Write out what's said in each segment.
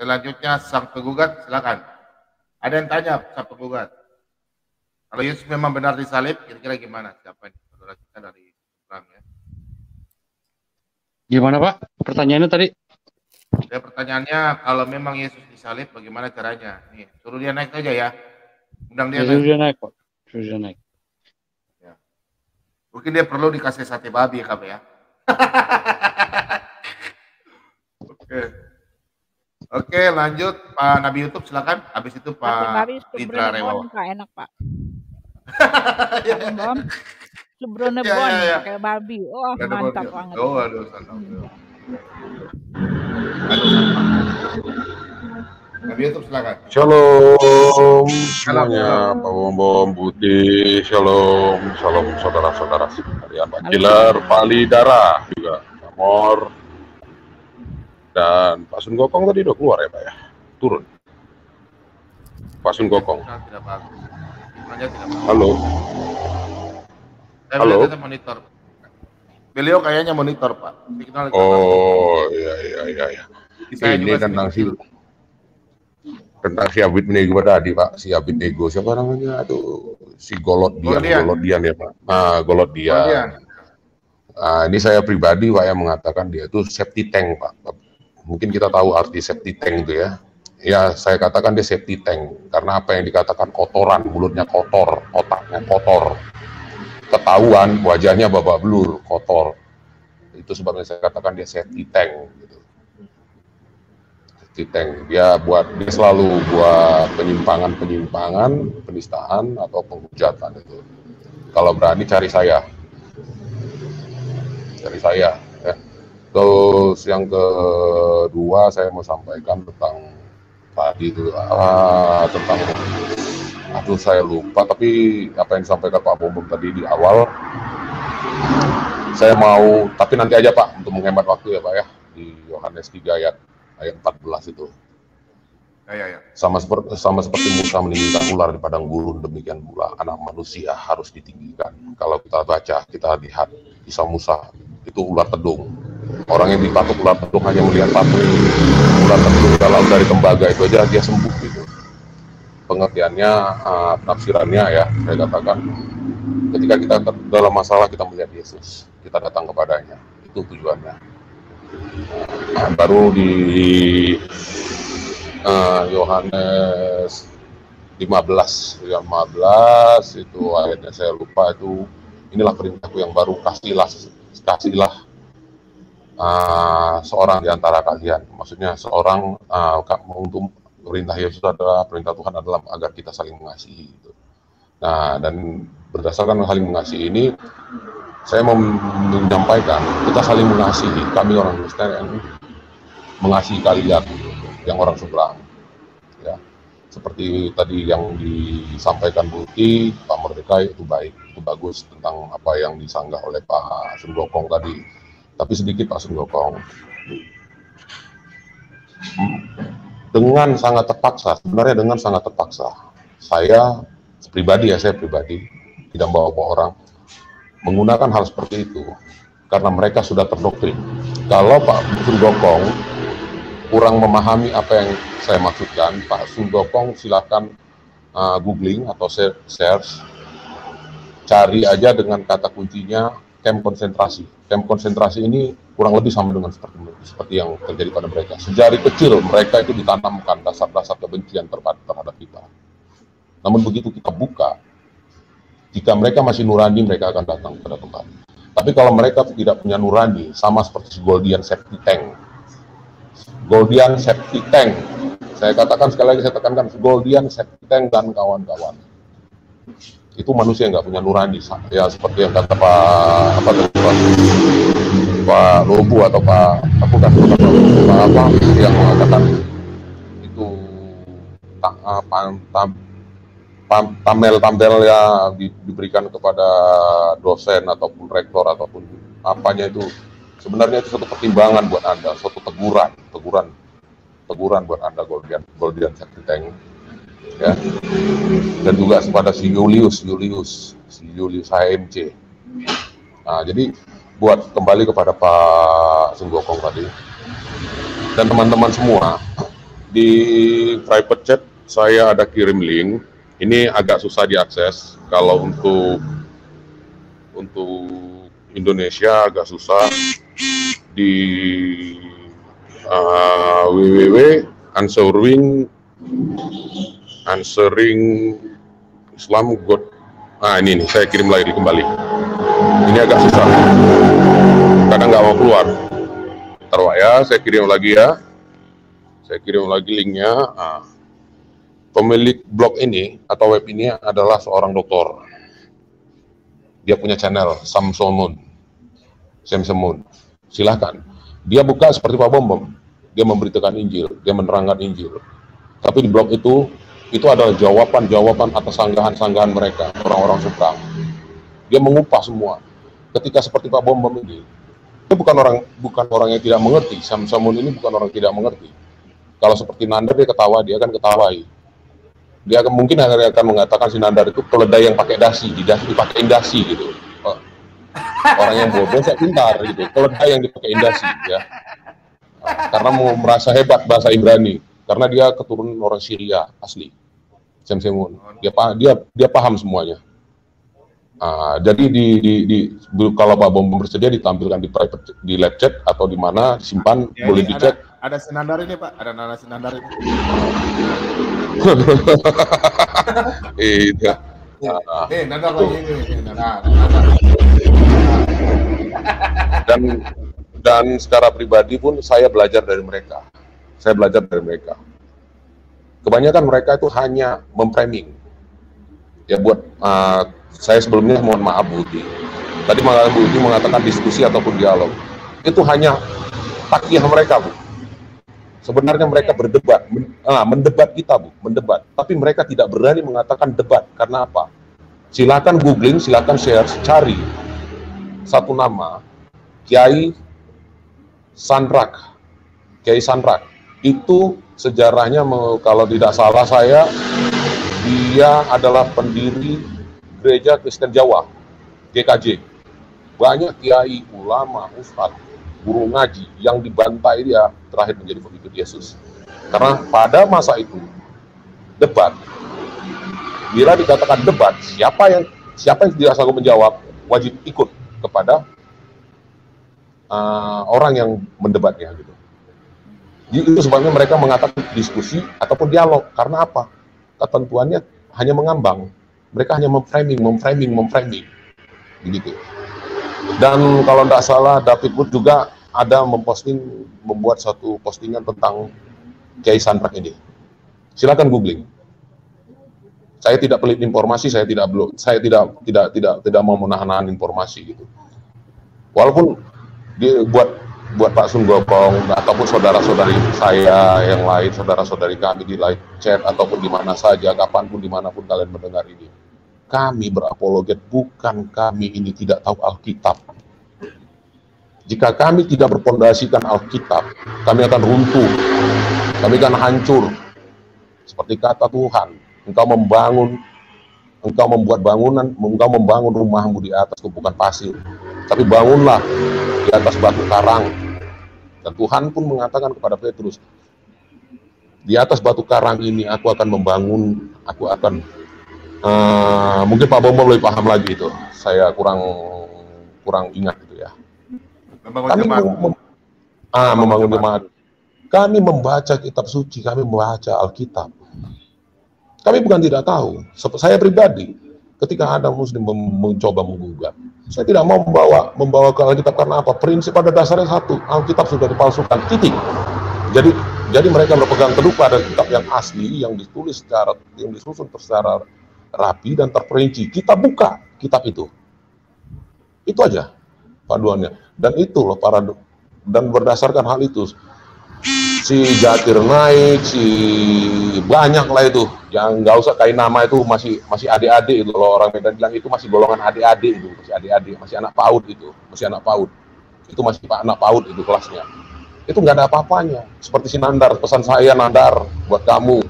Selanjutnya sang penggugat, silakan. Ada yang tanya sang penggugat. Kalau Yesus memang benar disalib, kira-kira gimana? Siapa ini? Saudara kita dari Perang ya. Gimana Pak? Pertanyaannya tadi? Ya, pertanyaannya, kalau memang Yesus disalib, bagaimana caranya? Nih, suruh dia naik aja ya. Undang dia Suruh dia naik, Pak. Suruh dia naik. Ya. Mungkin dia perlu dikasih sate babi kamu ya. Oke, lanjut Pak Nabi YouTube silakan. Habis itu Pak Indra Rewawan. Pak, enak Pak. Subrone Bon pakai babi. Oh, mantap banget. Oh, aduh, Nabi YouTube silakan. Shalom semuanya, Pak Bom Budi, shalom saudara-saudara sekalian, Pak Kilar, Pak Lidara juga, Pak Mor, dan Pak Sun Gokong tadi udah keluar ya Pak ya, turun. Pak Sun Gokong. Halo. Halo. Monitor. Beliau kayaknya monitor Pak. Oh iya. Ini tentang si Abednego tadi Pak, si Abednego siapa namanya? Aduh, si Golod Dian ya Pak. Golod Dian. Ini saya pribadi Pak yang mengatakan dia itu safety tank Pak. Mungkin kita tahu arti safety tank itu ya. Ya saya katakan dia safety tank karena apa yang dikatakan kotoran, mulutnya kotor, otaknya kotor, ketahuan wajahnya babak belur, kotor. Itu sebabnya saya katakan dia safety tank. Gitu. Tank. Dia selalu buat penyimpangan, penistaan atau penghujatan itu. Kalau berani cari saya. Ya. Terus yang kedua saya mau sampaikan tentang tadi itu tentang saya lupa tapi apa yang disampaikan Pak Bom tadi di awal. Saya mau tapi nanti aja Pak untuk menghemat waktu ya Pak ya di Yohanes 3 ayat 14 itu. Ya. Sama seperti Musa meninggikan ular di padang gurun, demikian pula anak manusia harus ditinggikan. Kalau kita baca, kita lihat kisah Musa, itu ular tedung. Orang yang dipatuk ular tedung hanya melihat patung ular tedung dalam dari tembaga itu aja dia sembuh gitu. Pengertiannya, penafsirannya ya, saya katakan, ketika kita dalam masalah kita melihat Yesus, kita datang kepadanya, itu tujuannya. Baru di Yohanes 15 itu ayatnya saya lupa itu, inilah perintahku yang baru, kasihlah seorang di antara kalian. Maksudnya seorang untuk perintah Yesus adalah, perintah Tuhan adalah agar kita saling mengasihi gitu. Nah, dan berdasarkan saling mengasihi ini saya mau menyampaikan kita saling mengasihi, kami orang Kristen yang mengasihi kalian yang orang seberang ya, seperti tadi yang disampaikan Budi, Pak Merdeka itu baik, itu bagus tentang apa yang disanggah oleh Pak Sun Gokong tadi. Tapi sedikit Pak Sun Gokong dengan sangat terpaksa, sebenarnya dengan sangat terpaksa saya pribadi tidak bawa orang menggunakan hal seperti itu karena mereka sudah terdoktrin. Kalau Pak Sun Gokong kurang memahami apa yang saya maksudkan, Pak Sun Gokong silakan googling atau search, cari aja dengan kata kuncinya camp konsentrasi. Camp konsentrasi ini kurang lebih sama dengan seperti yang terjadi pada mereka. Sejari kecil mereka itu ditanamkan dasar-dasar kebencian terhadap kita. Namun begitu kita buka, jika mereka masih nurani, mereka akan datang kepada Tuhan. Tapi kalau mereka tidak punya nurani, sama seperti Goldian Safety Tank. Goldian Safety Tank. Saya katakan sekali lagi, saya tekankan, Goldian Safety Tank dan kawan-kawan. Itu manusia yang nggak punya nurani. Ya seperti yang kata Pak Lobu atau Pak yang mengatakan itu tampil yang diberikan kepada dosen ataupun rektor ataupun apanya itu sebenarnya itu suatu pertimbangan buat Anda, suatu teguran buat Anda Goldian Safety Tank ya. Dan juga kepada si Julius HMC. Nah, jadi buat kembali kepada Pak Sun Gokong tadi dan teman-teman semua, Di private chat saya ada kirim link. Ini agak susah diakses. Kalau untuk Indonesia agak susah. Di answering Islam God. Ini nih, saya kirim lagi kembali. Ini agak susah. Kadang nggak mau keluar. Taruh ya, saya kirim lagi ya. Saya kirim lagi linknya. Pemilik blog ini atau web ini adalah seorang dokter. Dia punya channel Samson Moon. Silahkan. Dia buka seperti Pak Bom. Dia memberitakan Injil, dia menerangkan Injil. Tapi di blog itu adalah jawaban atas sanggahan-sanggahan mereka, orang-orang seberang. Dia mengupas semua. Ketika seperti Pak Bom ini, dia bukan orang yang tidak mengerti. Samson Moon ini bukan orang yang tidak mengerti. Kalau seperti Nandar dia ketawa, dia akan ketawai. Dia mungkin akan mengatakan si Nandar itu keledai yang pakai dasi, dipakai dasi gitu. Orang yang bodoh saya pintar gitu, keledai yang dipakai dasi ya. Karena mau merasa hebat bahasa Ibrani, karena dia keturunan orang Syria asli. Samson Moon. Dia paham semuanya. Jadi kalau Pak Bom bersedia ditampilkan di live chat atau di mana disimpan, ya, boleh dicek. Ada Sinandar ini Pak, ada Nana Sinandar ini. Iya. Nandar lagi ini. Dan secara pribadi pun saya belajar dari mereka. Kebanyakan mereka itu hanya memframing. Ya buat saya sebelumnya mohon maaf Bu Uti. Tadi Bu Uti mengatakan diskusi ataupun dialog. Itu hanya takiah mereka Bu. Sebenarnya mereka berdebat, mendebat kita Bu, mendebat. Tapi mereka tidak berani mengatakan debat. Karena apa? Silakan googling, silakan share, cari satu nama, Kiai Sandrak. Itu sejarahnya kalau tidak salah saya, dia adalah pendiri Gereja Kristen Jawa, GKJ. Banyak kiai, ulama, ustadz, guru ngaji yang dibantai dia terakhir menjadi pengikut Yesus. Karena pada masa itu debat, bila dikatakan debat, siapa yang tidak sanggup menjawab wajib ikut kepada orang yang mendebatnya gitu. Jadi itu sebabnya mereka mengatakan diskusi ataupun dialog. Karena apa? Ketentuannya hanya mengambang. Mereka hanya memframing. Begitu. Dan kalau tidak salah David Wood juga ada membuat satu postingan tentang Kiai Sandrak ini. Silakan googling. Saya tidak pelit informasi, saya tidak mau menahan informasi gitu. Walaupun buat Pak Sun Gokong ataupun saudara-saudari saya yang lain, saudara-saudari kami di live chat ataupun di mana saja, kapanpun dimanapun kalian mendengar ini, kami berapologet, bukan kami ini tidak tahu Alkitab. Jika kami tidak berpondasikan Alkitab, kami akan runtuh, kami akan hancur. Seperti kata Tuhan, engkau membuat bangunan, engkau membangun rumahmu di atas tumpukan pasir, tapi bangunlah di atas batu karang. Dan Tuhan pun mengatakan kepada Petrus, di atas batu karang ini aku akan membangun, mungkin Pak Bom lebih paham lagi itu, saya kurang ingat itu ya. Membangun jemaat. Kami membaca kitab suci, kami membaca Alkitab. Kami bukan tidak tahu. Saya pribadi, ketika ada Muslim mencoba menggugat, saya tidak mau membawa ke Alkitab karena apa? Prinsip pada dasarnya satu, Alkitab sudah dipalsukan, titik. Jadi mereka berpegang teguh pada kitab yang asli, yang disusun secara rapi dan terperinci. Kita buka kitab itu aja paduannya. Dan itu loh dan berdasarkan hal itu, si Jakir naik, si banyak lah itu, yang nggak usah kain nama itu masih adik-adik itu, kalau orang Medan bilang itu masih golongan adik-adik itu, masih anak PAUD itu, masih anak PAUD itu kelasnya. Itu nggak ada apa-apanya. Seperti si Nandar, pesan saya Nandar buat kamu,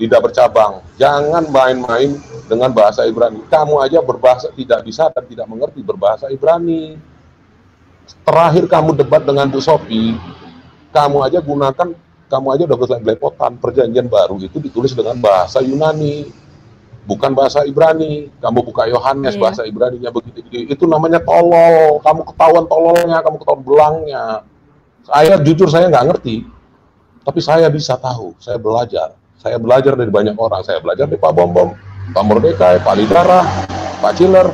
lidah bercabang, jangan main-main dengan bahasa Ibrani. Kamu aja berbahasa tidak bisa dan tidak mengerti berbahasa Ibrani. Terakhir kamu debat dengan Bu Sophie, kamu aja gunakan kamu aja udah belepotan. Perjanjian baru itu ditulis dengan bahasa Yunani, bukan bahasa Ibrani. Kamu buka Yohanes, bahasa Ibraninya begitu. Itu namanya tolol. Kamu ketahuan tololnya, kamu ketahuan belangnya. Saya jujur saya nggak ngerti, tapi saya bisa tahu. Saya belajar. Saya belajar dari banyak orang. Saya belajar dari Pak Bom, Pak Mordekai, Pak Lidara, Pak Ciler.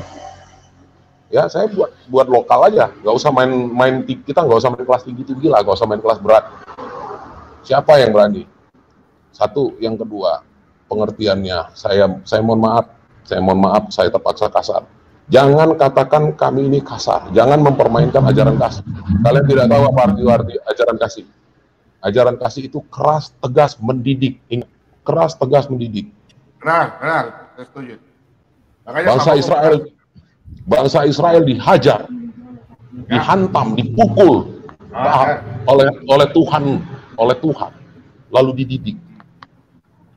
Ya, saya buat lokal aja, nggak usah main kita nggak usah main kelas tinggi lah, nggak usah main kelas berat. Siapa yang berani? Satu, yang kedua, pengertiannya. Saya mohon maaf, saya terpaksa kasar. Jangan katakan kami ini kasar, jangan mempermainkan ajaran kasih. Kalian tidak tahu apa arti ajaran kasih. Ajaran kasih itu keras, tegas, mendidik. Ingat, keras, tegas, mendidik. Benar, saya setuju. Makanya Bangsa Israel dihajar, dihantam, dipukul oleh Tuhan, lalu dididik.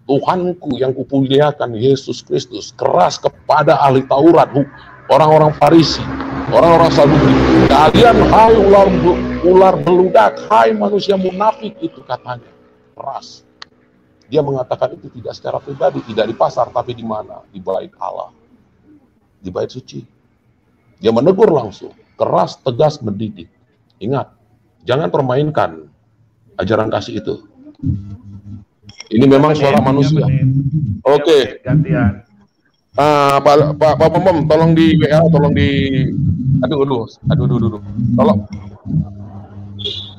Tuhanku yang kupuliakan, Yesus Kristus, keras kepada ahli Taurat, orang-orang Farisi, orang-orang Saduki. Kalian, hai ular beludak, hai manusia munafik, itu katanya keras. Dia mengatakan itu tidak secara pribadi, tidak di pasar, tapi di mana? Di bait Allah, di bait suci. Dia menegur langsung, keras, tegas, mendidik. Ingat, jangan permainkan ajaran kasih itu. Ini memang suara manusia. Oke. Gantian. Pak Bom, tolong di WA, tolong di... Aduh.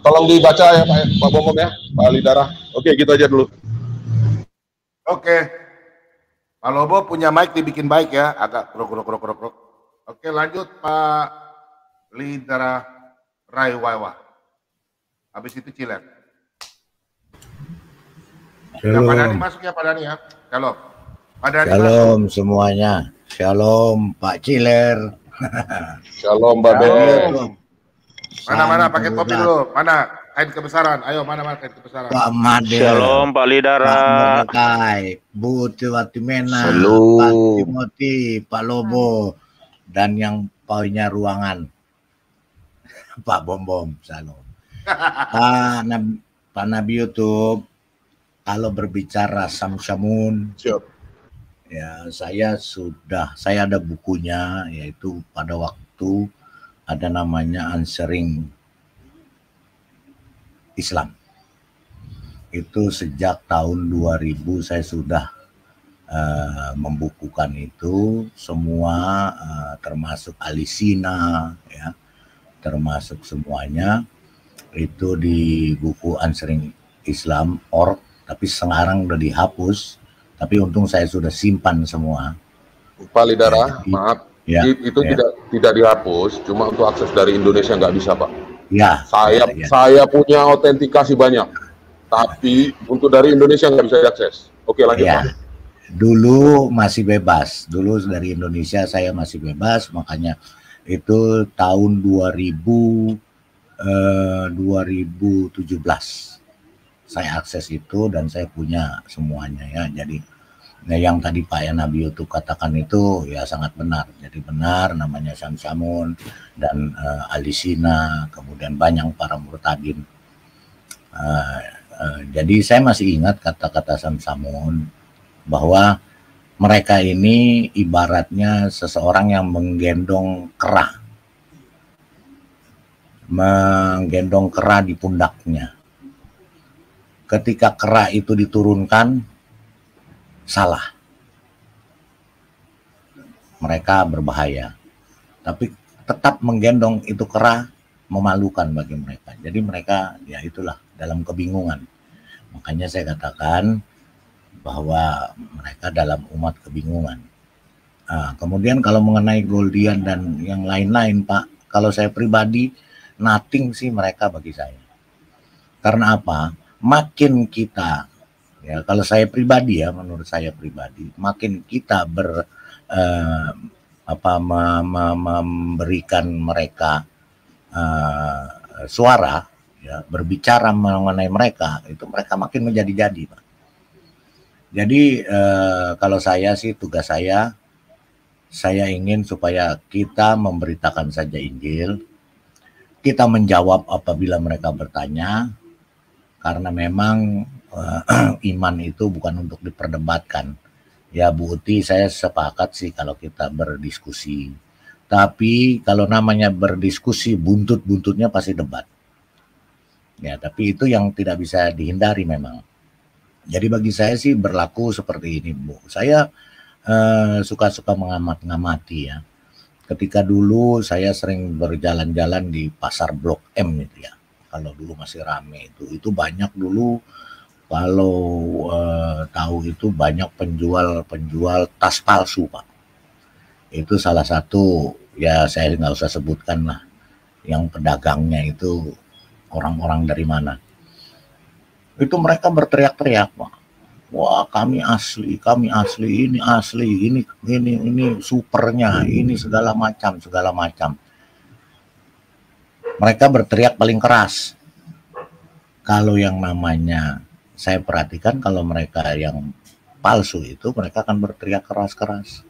Tolong dibaca ya Pak Bom ya, Pak Lidara. Oke, gitu aja dulu. Oke. Pak Lobo punya mic dibikin baik ya, agak krok. Oke, lanjut Pak Lidara Raiwawa. Habis itu Ciler. Ya, Pak Dani masuk ya, Pak Dani ya. Shalom. Pak Dani Shalom masuk semuanya. Shalom Pak Ciler. Shalom Mbak Ben. Mana pakai topi dulu. Mana kain kebesaran? Ayo, mana kain kebesaran? Pak Made. Shalom Pak Lidara. Pak Mordekai, Bu Tiwatimena, Pak Timoti, Pak Lobo, dan yang punya ruangan Pak Bom. Shalom. Pak Nabi YouTube, kalau berbicara Samsamun, ya saya ada bukunya, yaitu pada waktu ada namanya Answering Islam. Itu sejak tahun 2000 saya sudah membukukan itu semua, termasuk Alisina, ya, termasuk semuanya itu di buku Answering Islam org, tapi sekarang udah dihapus. Tapi untung saya sudah simpan semua. Pak Lidara, maaf, itu tidak dihapus, cuma untuk akses dari Indonesia nggak bisa, Pak. Ya. Saya punya autentikasi banyak, tapi untuk dari Indonesia nggak bisa diakses. Oke, lanjut. Ya. Pak. Dulu masih bebas. Dulu dari Indonesia saya masih bebas, makanya itu tahun 2017 saya akses itu dan saya punya semuanya ya. Jadi yang tadi Pak Nabi YouTube katakan itu ya sangat benar. Jadi benar, namanya Samsamun dan Alisina, kemudian banyak para murtadin. Jadi saya masih ingat kata-kata Samsamun bahwa mereka ini ibaratnya seseorang yang menggendong kera di pundaknya. Ketika kera itu diturunkan, salah. Mereka berbahaya. Tapi tetap menggendong itu kera memalukan bagi mereka. Jadi mereka ya itulah dalam kebingungan. Makanya saya katakan bahwa mereka dalam umat kebingungan. Kemudian kalau mengenai Goldian dan yang lain-lain, Pak, kalau saya pribadi, nothing sih mereka bagi saya. Karena apa? Makin kita, ya kalau saya pribadi ya, menurut saya pribadi, makin kita memberikan mereka suara, ya, berbicara mengenai mereka, itu mereka makin menjadi-jadi, Pak. Jadi kalau saya sih, tugas saya ingin supaya kita memberitakan saja Injil, kita menjawab apabila mereka bertanya, karena memang iman itu bukan untuk diperdebatkan. Ya Bu Uti, saya sepakat sih kalau kita berdiskusi. Tapi kalau namanya berdiskusi, buntut-buntutnya pasti debat. Ya, tapi itu yang tidak bisa dihindari memang. Jadi bagi saya sih berlaku seperti ini, Bu. Saya suka-suka mengamati ya. Ketika dulu saya sering berjalan-jalan di pasar Blok M itu ya. Kalau dulu masih rame itu banyak dulu. Kalau tahu itu banyak penjual tas palsu, Pak. Itu salah satu, ya saya nggak usah sebutkan lah, yang pedagangnya itu orang-orang dari mana. Itu mereka berteriak-teriak, Pak. Wah, kami asli, ini asli, ini supernya, ini segala macam. Mereka berteriak paling keras. Kalau yang namanya, saya perhatikan kalau mereka yang palsu itu, mereka akan berteriak keras-keras.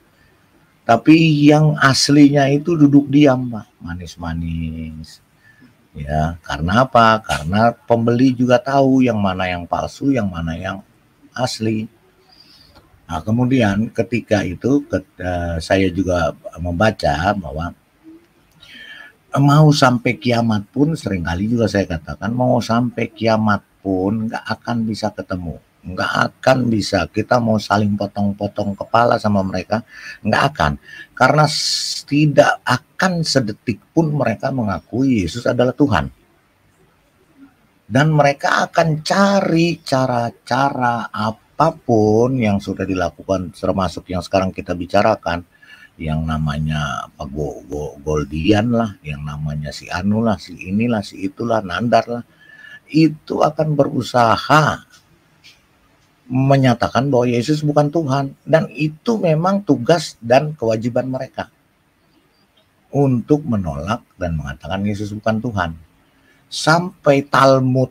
Tapi yang aslinya itu duduk diam, Pak, manis-manis. Ya, karena apa? Karena pembeli juga tahu yang mana yang palsu, yang mana yang asli. Nah, kemudian ketika itu saya juga membaca bahwa mau sampai kiamat pun, seringkali juga saya katakan, mau sampai kiamat pun nggak akan bisa ketemu, nggak akan bisa. Kita mau saling potong-potong kepala sama mereka, nggak akan. Karena tidak akan sedetik pun mereka mengakui Yesus adalah Tuhan. Dan mereka akan cari cara-cara apapun yang sudah dilakukan, termasuk yang sekarang kita bicarakan, yang namanya apa, Goldian lah, yang namanya si Anu lah, si inilah, si itulah, Nandar lah, itu akan berusaha menyatakan bahwa Yesus bukan Tuhan. Dan itu memang tugas dan kewajiban mereka untuk menolak dan mengatakan Yesus bukan Tuhan. Sampai Talmud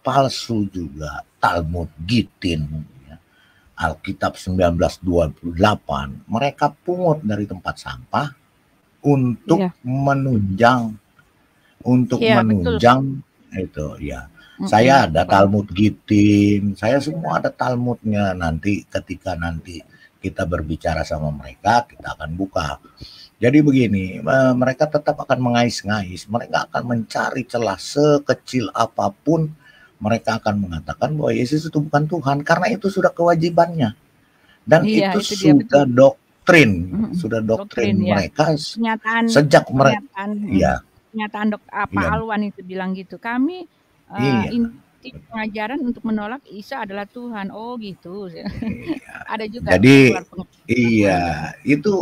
palsu juga, Talmud Gitin, ya, Alkitab 1928, mereka pungut dari tempat sampah untuk menunjang, itu ya. Saya ada Talmud Gitin, saya semua ada Talmudnya. Nanti ketika kita berbicara sama mereka, kita akan buka. Jadi begini, mereka tetap akan mengais-ngais, mereka akan mencari celah sekecil apapun, mereka akan mengatakan bahwa Yesus itu bukan Tuhan, karena itu sudah kewajibannya. Dan itu sudah doktrin, mereka sejak mereka. Pernyataan Pak Alwan itu bilang gitu, kami inti pengajaran untuk menolak Isa adalah Tuhan. Oh gitu. Ada juga. Jadi itu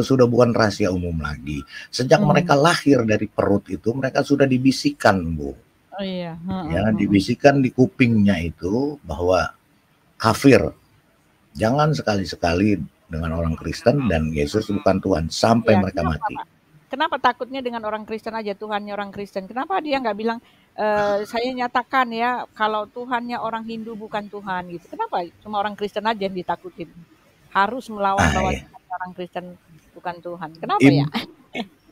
sudah bukan rahasia umum lagi. Sejak mereka lahir dari perut itu, mereka sudah dibisikkan, Bu. Oh iya. Dibisikkan di kupingnya itu bahwa kafir. Jangan sekali-sekali dengan orang Kristen dan Yesus bukan Tuhan sampai mereka mati. Kenapa takutnya dengan orang Kristen aja, Tuhannya orang Kristen? Kenapa dia nggak bilang, saya nyatakan ya, kalau Tuhannya orang Hindu bukan Tuhan gitu. Kenapa cuma orang Kristen aja yang ditakutin? Harus melawan bahwa orang Kristen bukan Tuhan. Kenapa ya?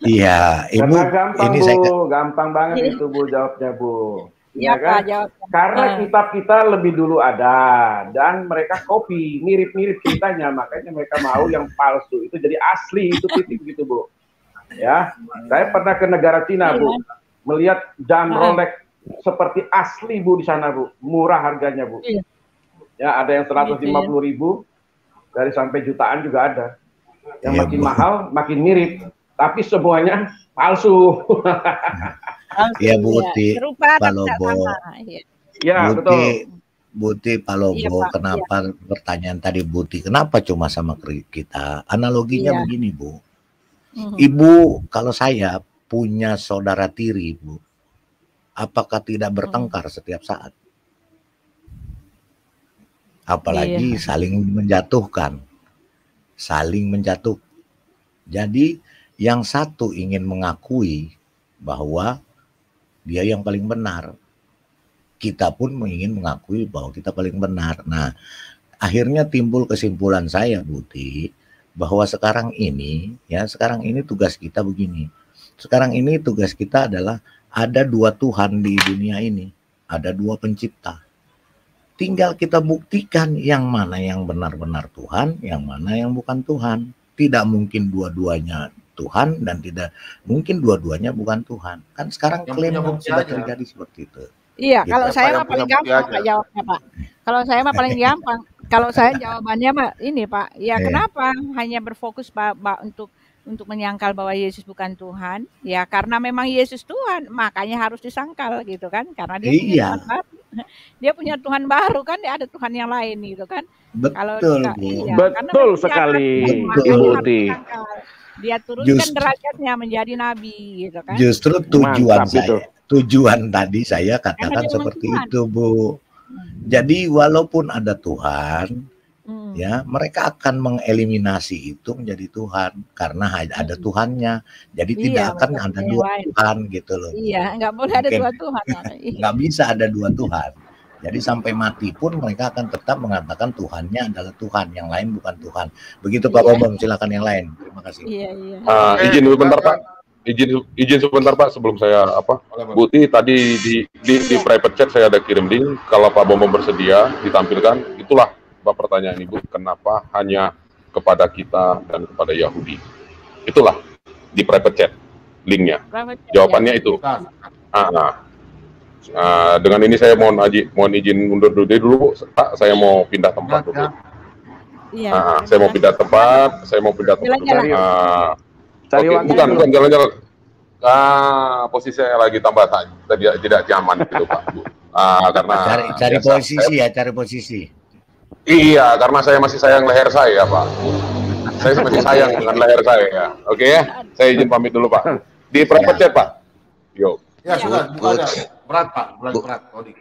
Iya, Ibu. Gampang, ini gampang banget itu, Bu, jawabnya, Bu. Ya kan? Karena kitab kita lebih dulu ada dan mereka copy, mirip-mirip ceritanya, makanya mereka mau yang palsu itu jadi asli, itu titik gitu, Bu. Ya, saya pernah ke negara Cina, Bu, melihat jam Rolex seperti asli, Bu, di sana, Bu, murah harganya, Bu. Ya, ada yang 150.000, dari sampai jutaan juga ada. Yang makin mahal, makin mirip, tapi semuanya palsu. Iya, Bu Uti, Palobo. Ya, betul. Bu Uti, Palobo, kenapa pertanyaan tadi Bu Uti, kenapa cuma sama kita? Analoginya begini, Bu. Ibu, kalau saya punya saudara tiri, Bu, apakah tidak bertengkar setiap saat? Apalagi saling menjatuhkan. Jadi yang satu ingin mengakui bahwa dia yang paling benar. Kita pun ingin mengakui bahwa kita paling benar. Nah, akhirnya timbul kesimpulan saya, Bu Uti, bahwa sekarang ini tugas kita begini. Sekarang ini tugas kita adalah ada dua Tuhan di dunia ini. ada dua pencipta. Tinggal kita buktikan yang mana yang benar-benar Tuhan, yang mana yang bukan Tuhan. Tidak mungkin dua-duanya Tuhan dan tidak mungkin dua-duanya bukan Tuhan. Kan sekarang Yang klaim punya yang bukti sudah aja. terjadi seperti itu. Iya, Gitu. kalau Siapa saya yang mah paling punya bukti gampang aja? Pak jawabnya Pak. Kalau saya mah paling gampang. Kalau saya jawabannya Pak ini Pak, ya Iya. kenapa hanya berfokus Pak untuk menyangkal bahwa Yesus bukan Tuhan? Ya karena memang Yesus Tuhan, makanya harus disangkal gitu kan? Karena dia punya Iya, Tuhan baru. Dia punya Tuhan baru kan, dia ada Tuhan yang lain gitu kan? Kalau betul dia, Bu. iya, karena Betul memang dia sekali, nabi, Betul. makanya Ibu harus Uti. disangkal. Dia turunkan Just, derajatnya menjadi nabi gitu kan? justru tujuan Mantap itu. saya, tujuan tadi saya Karena katakan dia memang seperti Tuhan. itu Bu. Hmm. Jadi walaupun ada Tuhan, Hmm. ya mereka akan mengeliminasi itu menjadi Tuhan karena ada Hmm. Tuhannya. Jadi tidak Iya, akan mereka ada punya yang dua lain. Tuhan gitu loh. Iya, nggak boleh ada Mungkin dua Tuhan. Iya. nggak bisa ada dua Tuhan. Jadi sampai mati pun mereka akan tetap mengatakan Tuhannya adalah Tuhan, yang lain bukan Tuhan. Begitu Pak Iya, Bambang, silakan yang lain. Terima kasih. iya, iya. Izin sebentar Pak. Izin sebentar Pak sebelum saya apa. Boleh, boleh. Buti tadi di private chat saya ada kirim link. Kalau Pak Bambang bersedia ditampilkan, itulah Pak pertanyaan Ibu. Kenapa hanya kepada kita dan kepada Yahudi? Itulah di private chat linknya. Berapa jam ya? Jawabannya itu. Dengan ini saya mohon izin mundur dulu Pak. Saya mau pindah tempat dulu. Iya, Saya mau pindah tempat. Saya mau pindah tempat. Jalan-jalan. Cari Oke, waktu bukan dulu. jalan-jalan. Posisi saya lagi tambah tidak nyaman gitu Pak Bu. Karena Cari biasa, posisi ya, cari posisi. iya, karena saya masih sayang leher saya Pak. Saya masih sayang dengan leher saya ya. Oke ya, saya izin pamit dulu Pak. Di private chat Pak. Yo. Ya sudah, buka aja. Berat Pak, Bu- berat. Odi.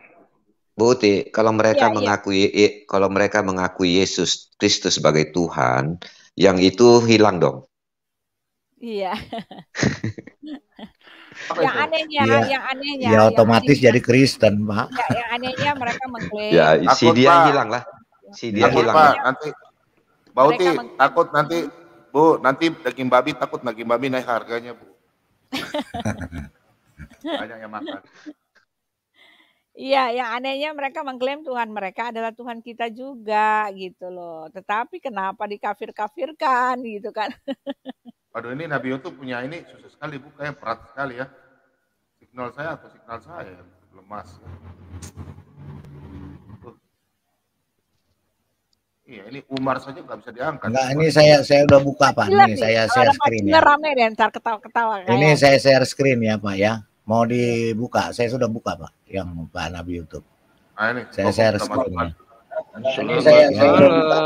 Bu Uti, kalau mereka Iya, iya. mengakui Yesus Kristus sebagai Tuhan, yang itu hilang dong. Iya. Apa Yang itu? anehnya, Iya, yang anehnya, ya yang otomatis anehnya, jadi Kristen Pak. ya, yang anehnya mereka mengklaim. Ya, si Takut, dia Pak. hilang lah. Si dia Takut hilang Pak, lah. nanti Bauti Mereka mengklaim takut nanti Bu, nanti daging babi takut daging babi naik harganya Bu. Banyak yang makan. Iya, yang anehnya mereka mengklaim Tuhan mereka adalah Tuhan kita juga gitu loh. Tetapi kenapa dikafir-kafirkan gitu kan? Waduh ini Nabi Yusuf punya ini susah sekali Bu, kayak berat sekali ya. Signal saya atau signal saya yang lemas. Iya ini Umar saja nggak bisa diangkat. Enggak, ini saya udah buka Pak. Killer Nih nih, saya kalau share ada screen killer ya. rame deh ntar ketawa-ketawa Ini kayak. saya share screen ya Pak ya. Mau dibuka, saya sudah buka Pak yang Pak Nabi YouTube. Nah ini Saya share kita masuk screen-nya. lagi. Ini saya udah buka.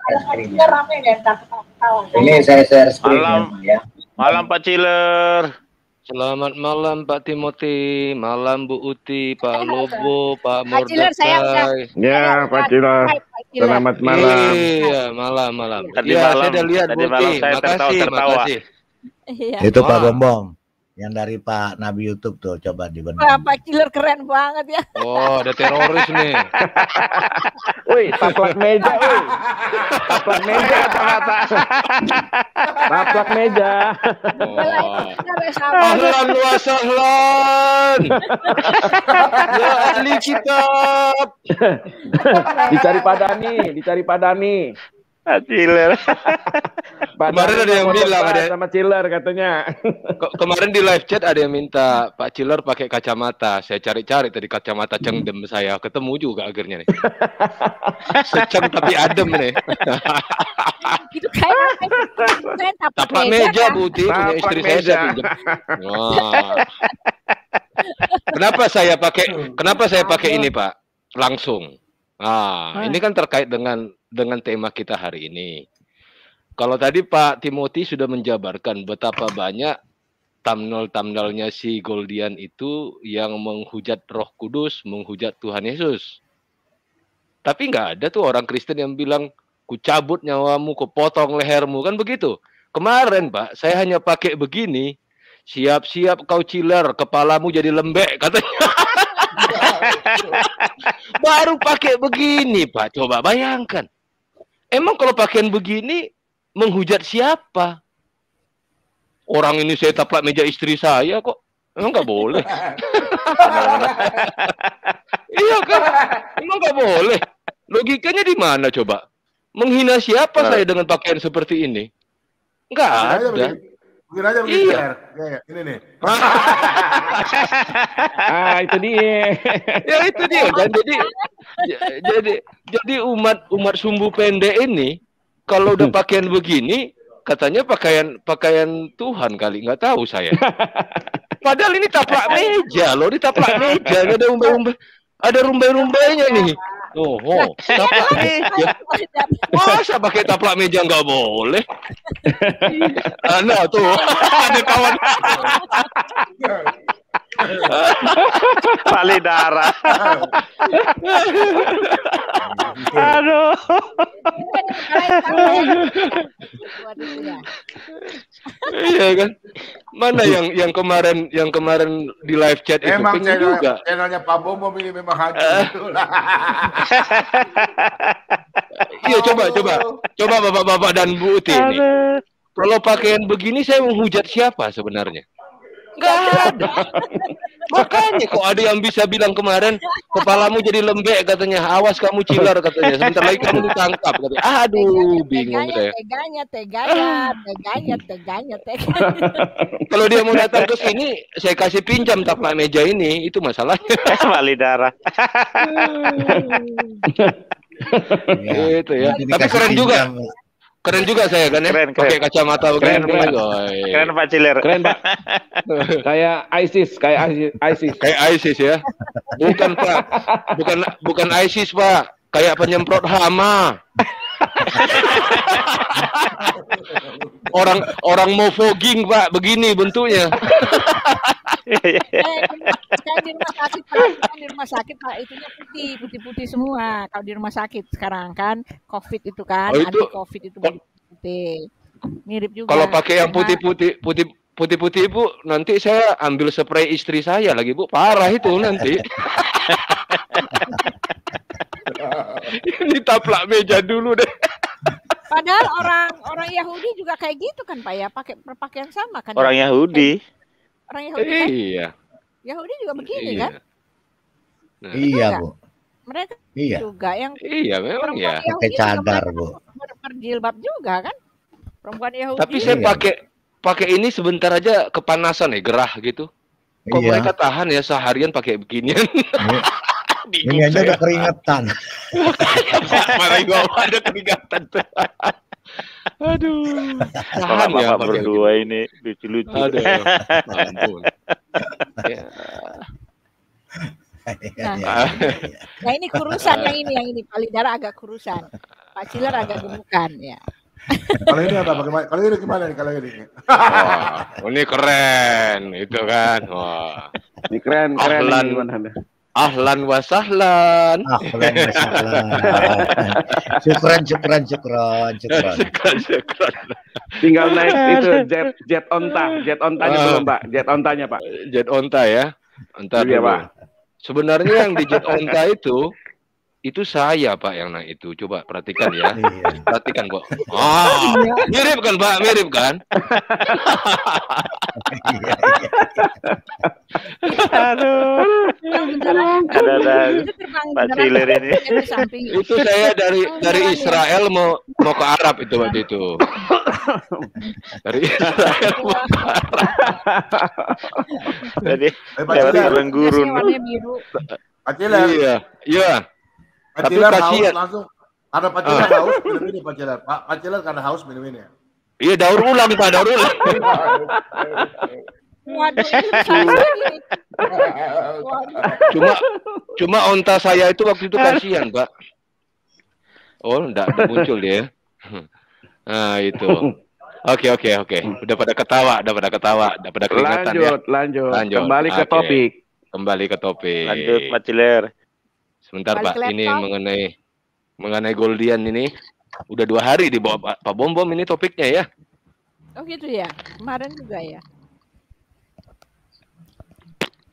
Ada killer rame deh ntar ketawa-ketawa Ini kayak. saya share screen ya Malam, Pak ya. malam Pak Ciler. Selamat malam Pak Timothy, malam Bu Uti, Pak Lobo, Pak Pak Ciler saya udah Mordecai. Ya, Pak Ciler. Pak Ciler. Selamat malam. Iya, malam. Tadi Iya, malam- saya udah lihat tadi Bu malam Uti. saya Makasih, tertawa-tertawa. makasih. Iya. Itu Pak Wah. Bombong. Yang dari Pak Nabi YouTube tuh coba Wah, dibenerin. Pak Ciler keren banget ya. Oh, ada teroris nih. Woi, taplak meja, woi. Taplak meja, kata-kata. Taplak meja. Oh. Bener ya, sahabat. Ahlan wa sahlan. Ya ahli kitab. Dicari Pak Dani. Pak Ciler. Pak Kemarin Dani ada yang mau bilang, debat ada- sama Ciler katanya. Kemarin di live chat ada yang minta Pak Ciler pakai kacamata. Saya cari-cari tadi kacamata cengdem saya. Ketemu juga akhirnya nih. Seceng tapi adem nih. Itu kayak Taplak meja kan? Bu Uti, punya Taplak istri saya meja. pinjam. Wah. Kenapa saya pakai ini, Pak? Langsung. Ini kan terkait dengan tema kita hari ini. Kalau tadi Pak Timothy sudah menjabarkan betapa banyak thumbnail-thumbnailnya si Goldian itu yang menghujat Roh Kudus, menghujat Tuhan Yesus. Tapi nggak ada tuh orang Kristen yang bilang, ku cabut nyawamu, ku potong lehermu, kan begitu. Kemarin Pak, saya hanya pakai begini, siap-siap kau Ciler, kepalamu jadi lembek, katanya. Baru pakai begini Pak, coba bayangkan. Emang kalau pakaian begini, menghujat siapa? Orang ini saya taplak meja istri saya kok. Emang nggak boleh. Iya kan? Emang nggak boleh. Logikanya di mana coba? Menghina siapa saya dengan pakaian seperti ini? Nggak ada. Mungkin aja begitu. Iya. Ya, ini nih. Itu dia. Ya itu dia kan. Jadi umat sumbu pendek ini kalau udah pakaian begini katanya pakaian Tuhan kali, nggak tahu saya. Padahal ini taplak meja loh, ini taplak meja, ada rumbai-rumbainya nih. Oh, taplak meja. Masa pakai taplak meja nggak boleh? Nah tuh ada kawan. Palidara. Aduh. Iya kan? Mana yang kemarin di live chat itu Emang juga. channelnya Pak Bom ini memang hancur. Iya coba bapak-bapak dan Bu Uti ini. Kalau pakaian begini saya menghujat siapa sebenarnya? Nggak ada. Makanya kok ada yang bisa bilang kemarin kepalamu jadi lembek katanya, awas kamu cilar katanya, sebentar lagi kamu ditangkap katanya. Aduh, bingung saya. Teganya. Kalau dia mau datang ke sini, saya kasih pinjam taplak meja ini, itu masalahnya. Palidara. Itu ya. Tapi keren juga. Keren juga saya kan ya. Keren. Pakai kacamata begini. Keren Pak Ciler. Keren Pak. Kayak ISIS. Kayak ISIS ya. Bukan Pak. Bukan ISIS Pak. Kayak penyemprot hama. Orang mau fogging Pak, begini bentuknya. Di rumah sakit Pak, itunya putih semua. Kalau di rumah sakit sekarang kan COVID itu kan, anti COVID itu putih. Mirip juga. Kalau pakai yang putih Bu, nanti saya ambil spray istri saya lagi Bu, parah itu nanti. Ini taplak meja dulu deh. Padahal orang Yahudi juga kayak gitu kan Pak ya, pakai berpakaian sama kan. Orang Yahudi. Orang Yahudi kan? Iya. Yahudi juga begini kan? Nah, iya Bu. Mereka juga yang memang ya. Pakai cadar Bu. Berjilbab juga kan? Perempuan Yahudi. Tapi saya pakai ini sebentar aja kepanasan ya, gerah gitu. Kok mereka tahan ya seharian pakai beginian? Ini aja udah keringetan. Malah gua ada keringetan tuh. Aduh. Tahan ya Bapak berdua ini lucu-lucu. Aduh. Ampun. Ya. Nah ini kurusan yang ini Palidara agak kurusan. Pak Ciler agak gemukan ya. Kalau ini apa? Kalau ini gimana nih kalau ini? Wah, ini keren itu kan. Wah. Ini keren. Ahlan wa sahlan. Syukran. Tinggal naik itu jet ontanya belum Pak? Jet ontanya Pak. Jet onta ya. Entar iya, dulu. Pak. Sebenarnya yang di jet onta itu saya Pak yang naik itu. Coba perhatikan ya. Perhatikan Pak. Mirip kan Pak? Mirip kan? Aduh. Ada Pak Ciler ini. Itu saya dari Israel mau ke Arab itu waktu itu. Dari Israel mau ke Arab. Jadi lewat jalan gurun. Pak Ciler. Iya. Pak Ciler haus langsung. Karena Pak Ciler haus minum ini Pak Ciler. Pak Ciler karena haus minum ini ya. Iya, daur ulang Pak, daur ulang. Cuma onta saya itu waktu itu kasihan Pak. Oh, enggak muncul dia. Nah, itu. Oke. Udah pada ketawa, udah pada keringatan ya. Lanjut. Kembali ke topik. Lanjut Pak Ciler. Sebentar Pak, ini mengenai Goldian ini udah 2 hari di bawah Pak Bom ini topiknya ya. Oh gitu ya, kemarin juga ya.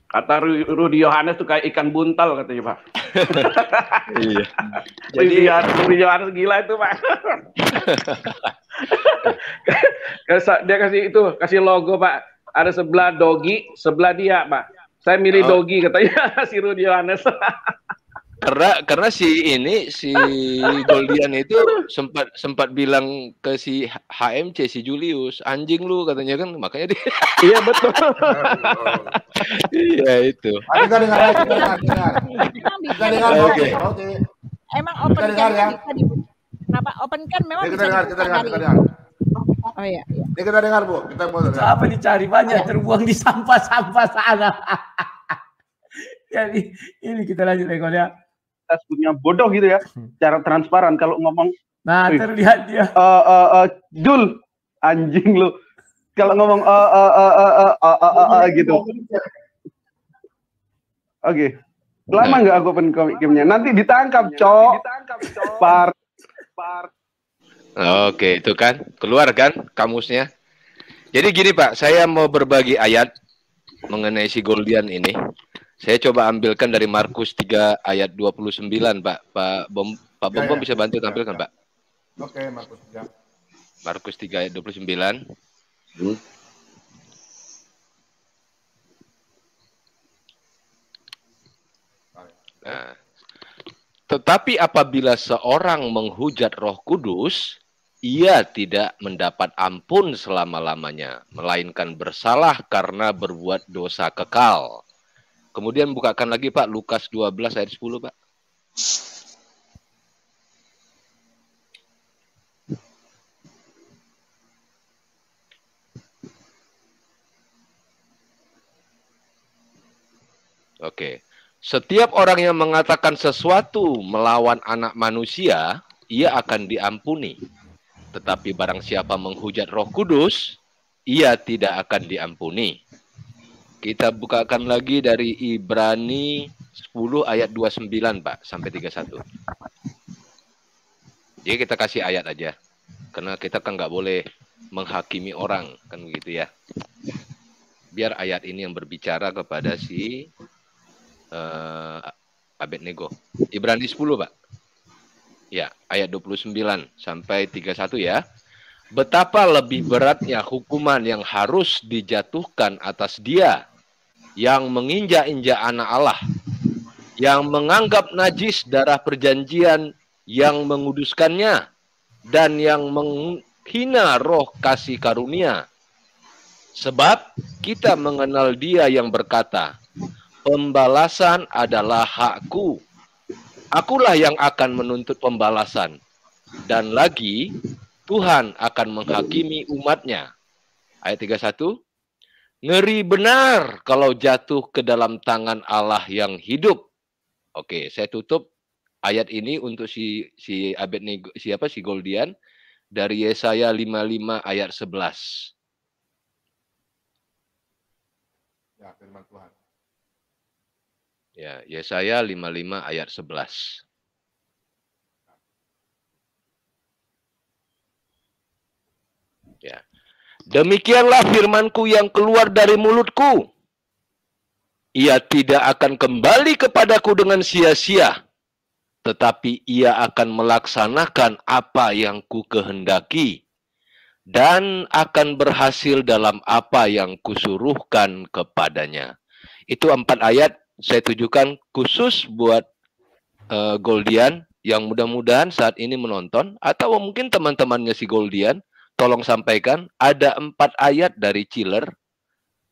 Kata Rudi Yohanes tuh kayak ikan buntal katanya Pak. Iya. Jadi Rudi Yohanes gila itu Pak. Dia kasih logo Pak. ada sebelah Dogi, sebelah dia, Pak. Saya milih Dogi katanya si Rudi Yohanes. Karena si Goldian itu sempat bilang ke si HMC, si Julius, anjing lu katanya kan, makanya dia. Iya betul. Iya itu. Kita dengar. Oke. Emang open Kita dengar ya. Kenapa open cam memang Kita dengar. Oh iya. Ini kita dengar, Bu. Kita mau dengar. Apa dicari banyak terbuang di sampah-sampah sana. Jadi ini kita lanjut ya. Kita sebutnya bodoh gitu ya, cara transparan kalau ngomong. Nah, terlihat dia. Jul, anjing lu. Kalau ngomong gitu. Oke. Lama nggak aku open komiknya? Nanti ditangkap, Cok. Par. Oke, itu kan keluar kan kamusnya. Jadi gini Pak, saya mau berbagi ayat mengenai si Goldian ini. Saya coba ambilkan dari Markus 3 ayat 29, Pak. Pak Bom bisa bantu tampilkan, Pak? Oke, Markus 3. Markus 3 ayat 29. Nah, tetapi apabila seorang menghujat Roh Kudus, ia tidak mendapat ampun selama-lamanya, melainkan bersalah karena berbuat dosa kekal. Kemudian bukakan lagi Pak, Lukas 12 ayat 10 Pak. Oke. Setiap orang yang mengatakan sesuatu melawan anak manusia, ia akan diampuni. Tetapi barang siapa menghujat Roh Kudus, ia tidak akan diampuni. Kita bukakan lagi dari Ibrani 10 ayat 29 Pak sampai 31. Jadi kita kasih ayat aja. Karena kita kan nggak boleh menghakimi orang kan begitu ya. Biar ayat ini yang berbicara kepada si Abednego. Ibrani 10 Pak. Ya, ayat 29 sampai 31 ya. Betapa lebih beratnya hukuman yang harus dijatuhkan atas dia yang menginjak-injak anak Allah, yang menganggap najis darah perjanjian yang menguduskannya, dan yang menghina roh kasih karunia. Sebab kita mengenal dia yang berkata, pembalasan adalah hakku. Akulah yang akan menuntut pembalasan. Dan lagi, Tuhan akan menghakimi umatnya. Ayat 31. Ngeri benar kalau jatuh ke dalam tangan Allah yang hidup. Oke, saya tutup ayat ini untuk si Abednego, si Goldian dari Yesaya 55 ayat 11. Ya, firman Tuhan. Ya, Yesaya 55 ayat 11. Ya. Demikianlah firmanku yang keluar dari mulutku. Ia tidak akan kembali kepadaku dengan sia-sia, tetapi ia akan melaksanakan apa yang ku kehendaki dan akan berhasil dalam apa yang kusuruhkan kepadanya. Itu 4 ayat saya tujukan khusus buat Goldian yang mudah-mudahan saat ini menonton, atau mungkin teman-temannya si Goldian. Tolong sampaikan, ada 4 ayat dari Chiller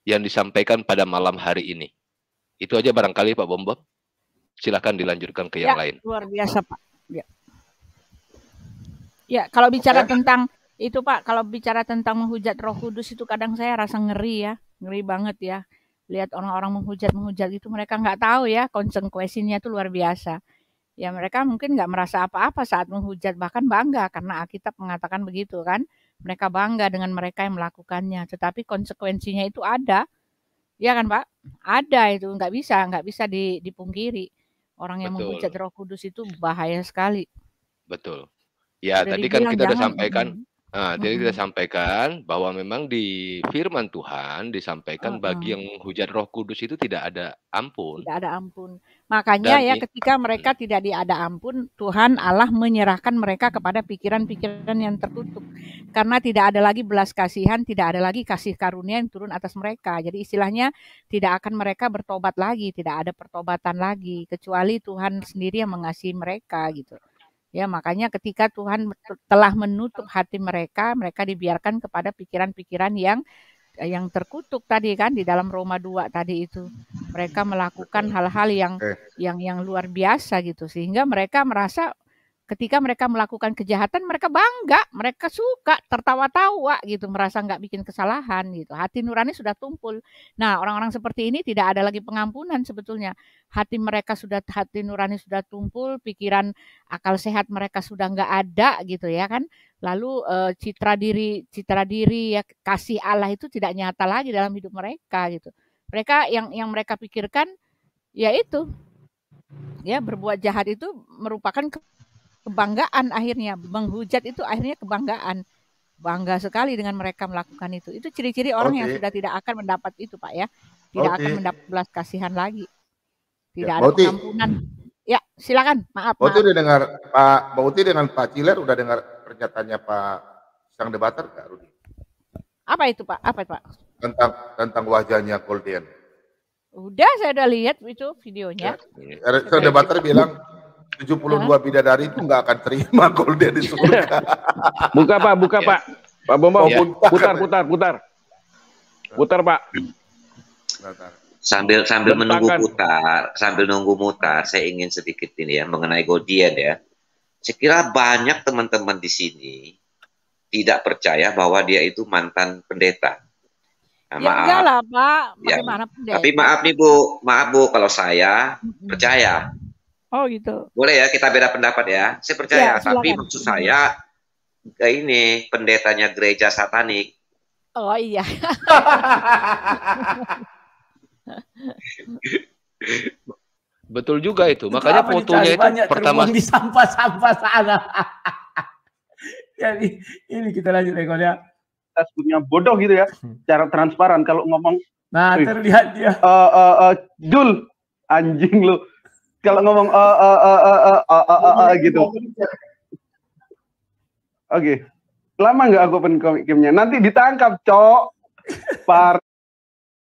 yang disampaikan pada malam hari ini. Itu aja barangkali Pak Bom. Silahkan dilanjutkan ke yang lain. Luar biasa Pak. Ya, kalau bicara tentang itu Pak, kalau bicara tentang menghujat Roh Kudus itu kadang saya rasa ngeri ya. Ngeri banget ya. Lihat orang-orang menghujat itu mereka nggak tahu ya konsekuensinya itu luar biasa. Ya mereka mungkin nggak merasa apa-apa saat menghujat, bahkan bangga karena Alkitab mengatakan begitu kan. Mereka bangga dengan mereka yang melakukannya, tetapi konsekuensinya itu ada, ya kan Pak? Ada itu, nggak bisa dipungkiri. Orang yang menghujat Roh Kudus itu bahaya sekali. Betul. Ya, tadi kan kita udah sampaikan Jadi kita sampaikan bahwa memang di firman Tuhan disampaikan bagi yang menghujat Roh Kudus itu tidak ada ampun. Tidak ada ampun. Makanya Dan ya ketika mereka tidak ada ampun, Tuhan Allah menyerahkan mereka kepada pikiran-pikiran yang tertutup. Karena tidak ada lagi belas kasihan, tidak ada lagi kasih karunia yang turun atas mereka. Jadi istilahnya tidak akan mereka bertobat lagi, tidak ada pertobatan lagi, kecuali Tuhan sendiri yang mengasihi mereka gitu. Ya, makanya ketika Tuhan telah menutup hati mereka, mereka dibiarkan kepada pikiran-pikiran yang terkutuk tadi kan di dalam Roma 2 tadi itu. Mereka melakukan hal-hal yang luar biasa gitu, sehingga mereka merasa ketika mereka melakukan kejahatan mereka bangga, mereka suka tertawa-tawa gitu, merasa nggak bikin kesalahan gitu. Hati nurani sudah tumpul. Nah, orang-orang seperti ini tidak ada lagi pengampunan sebetulnya. Hati nurani sudah tumpul, pikiran akal sehat mereka sudah nggak ada gitu ya kan. Lalu citra diri ya, kasih Allah itu tidak nyata lagi dalam hidup mereka gitu. Mereka yang mereka pikirkan yaitu ya berbuat jahat itu merupakan kebanggaan, akhirnya menghujat itu akhirnya kebanggaan, bangga sekali dengan mereka melakukan itu. Itu ciri-ciri orang yang sudah tidak akan mendapat itu, Pak ya, tidak akan mendapat belas kasihan lagi, tidak ada pengampunan. Ya silakan, maaf. Bauti udah dengar Pak Bauti dengan Pak Ciler udah dengar pernyataannya Pak sang debater nggak, Rudi? Apa itu Pak? Apa Pak? Tentang wajahnya Golden. Udah, saya udah lihat itu videonya. Sang debater bilang 72 bidadari itu nggak akan terima Golden di surga. Buka Pak. Pak Bombong, putar Pak. Sambil nunggu mutar, saya ingin sedikit ini ya mengenai Golden ya. Saya kira banyak teman-teman di sini tidak percaya bahwa dia itu mantan pendeta. Nah, ya enggak lah Pak, bagaimana pendeta? Tapi maaf Bu, kalau saya percaya. Oh gitu. Boleh ya kita beda pendapat ya. Saya percaya, tapi maksud saya ini pendetanya gereja satanik. Oh iya. Betul juga itu. Makanya fotonya itu pertama di sampah-sampah sana. Jadi ini kita lanjut ya. Kita punya bodoh gitu ya. Cara transparan kalau ngomong. Nah, terlihat dia. Jul, anjing lu. Kalau ngomong gitu. Oke. Lama nggak aku open komiknya? Nanti ditangkap, Cok.